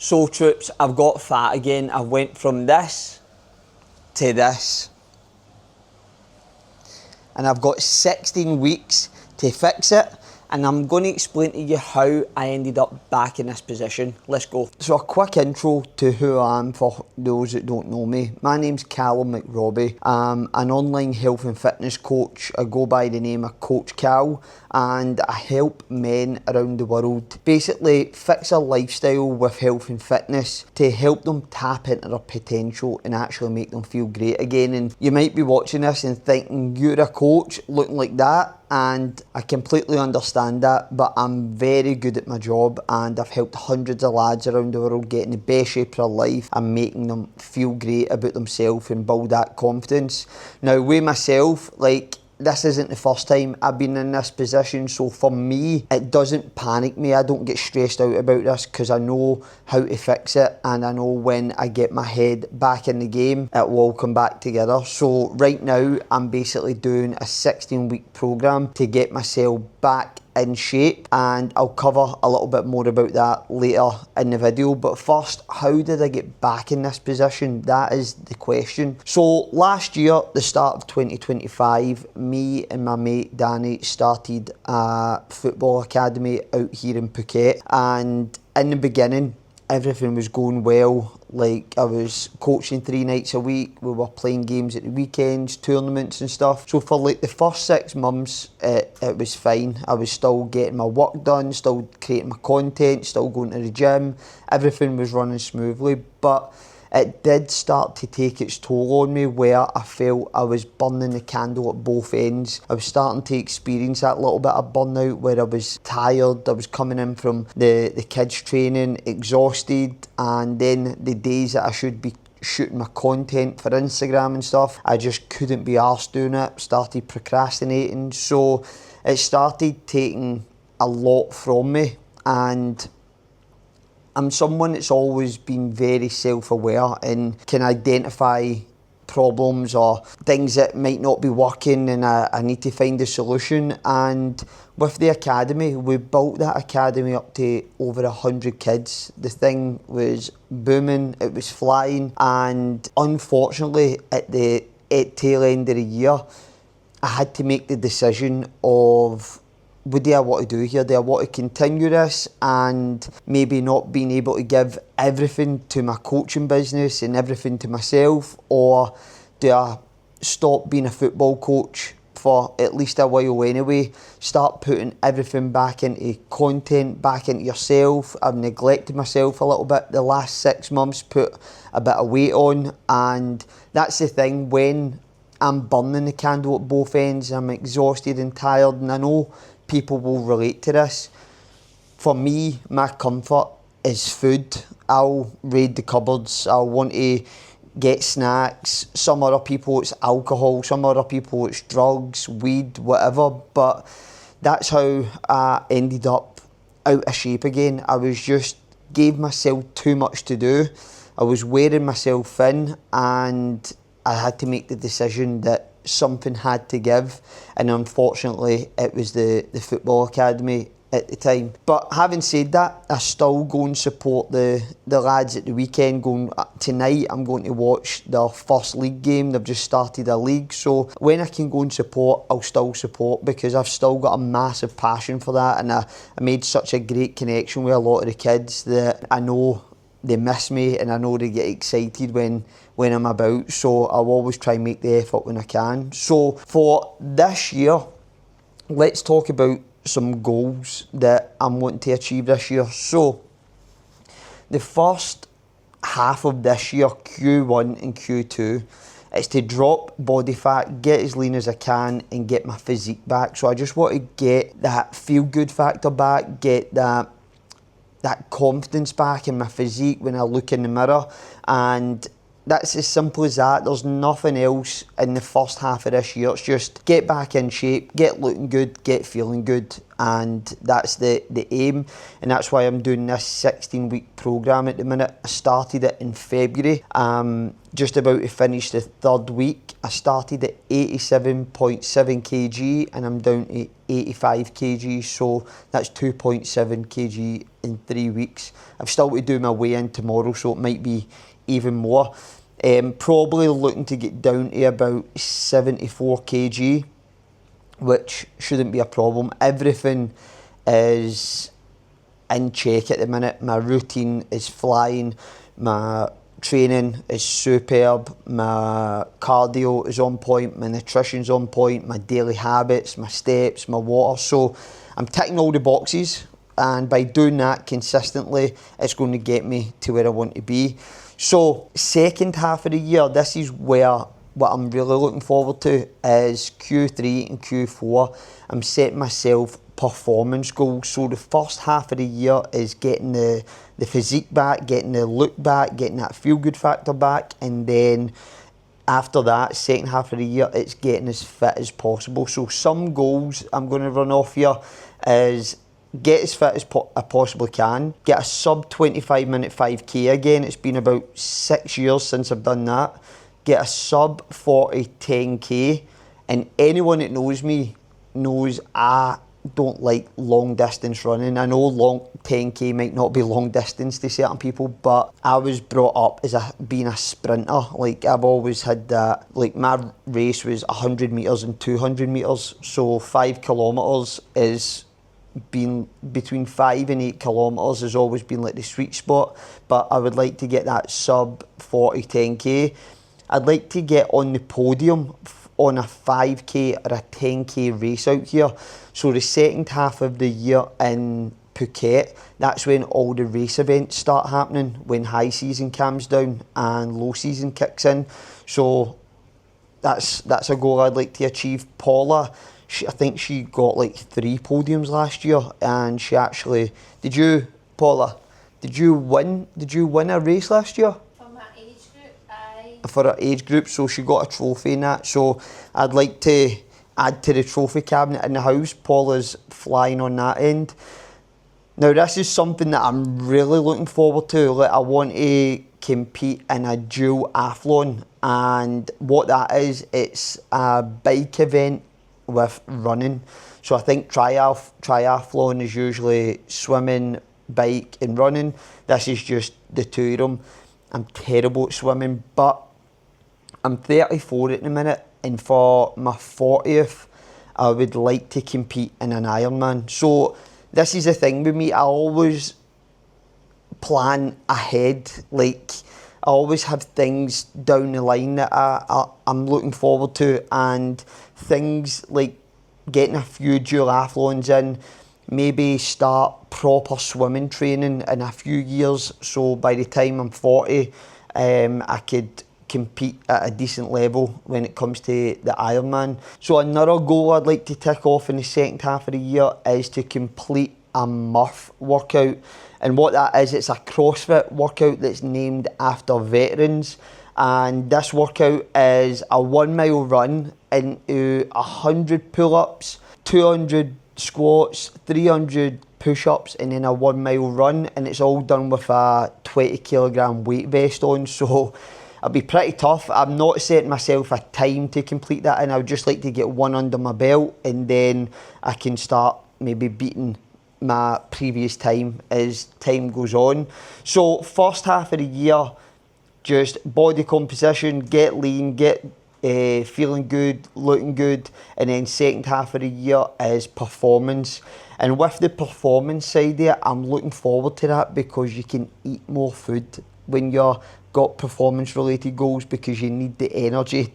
So troops, I've got fat again. I went from this to this. And I've got 16 weeks to fix it. And I'm going to explain to you how I ended up back in this position. Let's go. So a quick intro to who I am for those that don't know me. My name's Callum McRobbie. I'm an online health and fitness coach. I go by the name of Coach Cal, and I help men around the world basically fix a lifestyle with health and fitness to help them tap into their potential and actually make them feel great again. And you might be watching this and thinking, you're a coach looking like that. And I completely understand that, but I'm very good at my job, and I've helped hundreds of lads around the world get in the best shape of their life and making them feel great about themselves and build that confidence. Now with myself, this isn't the first time I've been in this position, so for me, it doesn't panic me. I don't get stressed out about this because I know how to fix it, and I know when I get my head back in the game, it will come back together. So right now, I'm basically doing a 16-week program to get myself back in shape, and I'll cover a little bit more about that later in the video. But first, how did I get back in this position? That is the question. So last year, the start of 2025, me and my mate Danny started a football academy out here in Phuket, and in the beginning everything was going well. Like, I was coaching 3 nights a week, we were playing games at the weekends, tournaments and stuff. So for like the first 6 months, it was fine. I was still getting my work done, still creating my content, still going to the gym. Everything was running smoothly, but it did start to take its toll on me, where I felt I was burning the candle at both ends. I was starting to experience that little bit of burnout where I was tired. I was coming in from the kids training exhausted, and then the days that I should be shooting my content for Instagram and stuff, I just couldn't be arsed doing it, started procrastinating. So it started taking a lot from me, and I'm someone that's always been very self-aware and can identify problems or things that might not be working, and I need to find a solution. And with the academy, we built that academy up to over 100 kids. The thing was booming, it was flying, and unfortunately at the tail end of the year, I had to make the decision of, what do I want to do here? Do I want to continue this and maybe not being able to give everything to my coaching business and everything to myself, or do I stop being a football coach for at least a while anyway, start putting everything back into content, back into yourself? I've neglected myself a little bit the last 6 months, put a bit of weight on, and that's the thing, when I'm burning the candle at both ends, I'm exhausted and tired, and I know people will relate to this. For me, my comfort is food. I'll raid the cupboards, I'll want to get snacks. Some other people it's alcohol, some other people it's drugs, weed, whatever. But that's how I ended up out of shape again. I was just gave myself too much to do. I was wearing myself thin, and I had to make the decision that something had to give, and unfortunately it was the football academy at the time. But having said that, I still go and support the lads at the weekend. Tonight I'm going to watch their first league game. They've just started a league, so when I can go and support, I'll still support, because I've still got a massive passion for that, and I made such a great connection with a lot of the kids that I know they miss me, and I know they get excited when I'm about. So I'll always try and make the effort when I can. So for this year, let's talk about some goals that I'm wanting to achieve this year. So the first half of this year, Q1 and Q2, is to drop body fat, get as lean as I can, and get my physique back. So I just want to get that feel good factor back, get that confidence back in my physique when I look in the mirror. And That's as simple as that. There's nothing else in the first half of this year. It's just get back in shape, get looking good, get feeling good, and that's the aim. And that's why I'm doing this 16-week programme at the minute. I started it in February. Just about to finish the third week. I started at 87.7 kg and I'm down to 85 kg, so that's 2.7 kg in 3 weeks. I've still got to do my weigh-in tomorrow, so it might be even more. Probably looking to get down to about 74 kg, which shouldn't be a problem. Everything is in check at the minute. My routine is flying, my training is superb, my cardio is on point, my nutrition's on point, my daily habits, my steps, my water. So I'm ticking all the boxes, and by doing that consistently, it's going to get me to where I want to be. So second half of the year, this is where what I'm really looking forward to is Q3 and Q4. I'm setting myself performance goals. So the first half of the year is getting the physique back, getting the look back, getting that feel good factor back, and then after that, second half of the year, it's getting as fit as possible. So some goals I'm going to run off here is get as fit as I possibly can, get a sub 25 minute 5k again. It's been about 6 years since I've done that. Get a sub 40 10k, and anyone that knows me knows I don't like long distance running. I know long 10k might not be long distance to certain people, but I was brought up as being a sprinter. Like, I've always had that. Like, my race was 100 metres and 200 metres, so 5 kilometres is been between 5 and 8 kilometres has always been like the sweet spot, but I would like to get that sub 40 10k. I'd like to get on the podium on a 5k or a 10k race out here. So the second half of the year in Phuket, that's when all the race events start happening, when high season comes down and low season kicks in. So that's a goal I'd like to achieve. Paula, I think she got like 3 podiums last year, and she actually, Paula, did you win a race last year? For my age group, aye. For her age group, so she got a trophy in that. So I'd like to add to the trophy cabinet in the house. Paula's flying on that end. Now this is something that I'm really looking forward to. Like, I want to compete in a dual athlon, and what that is, it's a bike event with running. So I think triathlon is usually swimming, bike and running. This is just the two of them. I'm terrible at swimming, but I'm 34 at the minute, and for my 40th I would like to compete in an Ironman. So this is the thing with me, I always plan ahead. Like, I always have things down the line that I'm looking forward to, and things like getting a few duathlons in, maybe start proper swimming training in a few years, so by the time I'm 40 I could compete at a decent level when it comes to the Ironman. So another goal I'd like to tick off in the second half of the year is to complete a Murph workout. And what that is, it's a CrossFit workout that's named after veterans. And this workout is a 1 mile run into 100 pull-ups, 200 squats, 300 push-ups, and then a 1 mile run. And it's all done with a 20 kilogram weight vest on. So it'll be pretty tough. I'm not setting myself a time to complete that, and I would just like to get one under my belt, and then I can start maybe beating my previous time as time goes on. So first half of the year, just body composition, get lean, get feeling good, looking good, and then second half of the year is performance. And with the performance side there, I'm looking forward to that, because you can eat more food when you're got performance related goals, because you need the energy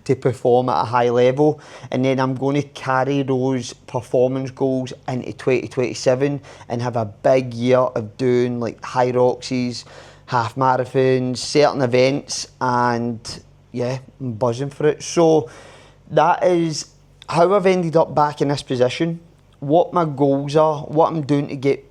to perform at a high level. And then I'm going to carry those performance goals into 2027 and have a big year of doing like high roxies, half marathons, certain events, and yeah, I'm buzzing for it. So that is how I've ended up back in this position, what my goals are, what I'm doing to get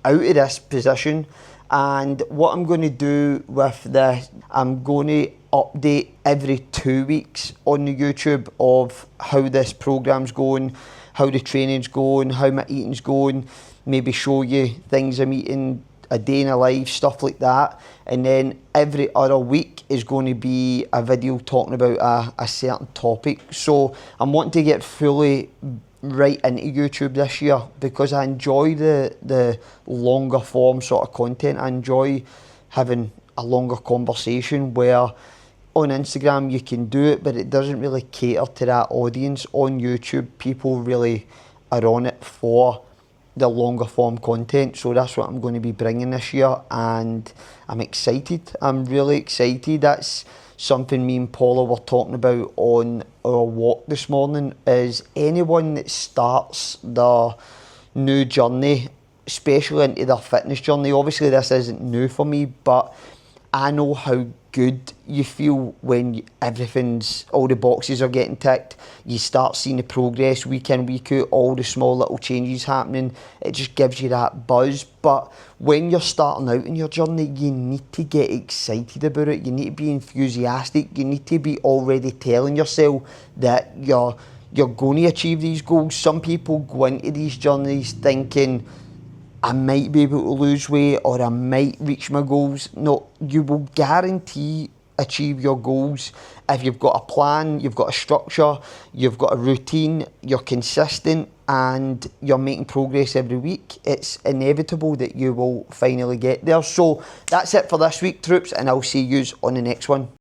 out of this position, And what I'm going to do with this, I'm going to update every 2 weeks on the YouTube of how this programme's going, how the training's going, how my eating's going, maybe show you things I'm eating, a day in a life, stuff like that. And then every other week is going to be a video talking about a certain topic. So I'm wanting to get fully right into YouTube this year because I enjoy the longer form sort of content. I enjoy having a longer conversation where on Instagram you can do it, but it doesn't really cater to that audience. On YouTube, people really are on it for the longer form content, so that's what I'm going to be bringing this year, and I'm excited. I'm really excited. That's something me and Paula were talking about on our walk this morning, is anyone that starts their new journey, especially into their fitness journey, obviously this isn't new for me, but I know how good you feel when all the boxes are getting ticked. You start seeing the progress week in, week out, all the small little changes happening. It just gives you that buzz. But when you're starting out in your journey, you need to get excited about it. You need to be enthusiastic. You need to be already telling yourself that you're going to achieve these goals. Some people go into these journeys thinking, I might be able to lose weight or I might reach my goals. No, you will guarantee achieve your goals if you've got a plan, you've got a structure, you've got a routine, you're consistent and you're making progress every week. It's inevitable that you will finally get there. So that's it for this week, troops, and I'll see yous on the next one.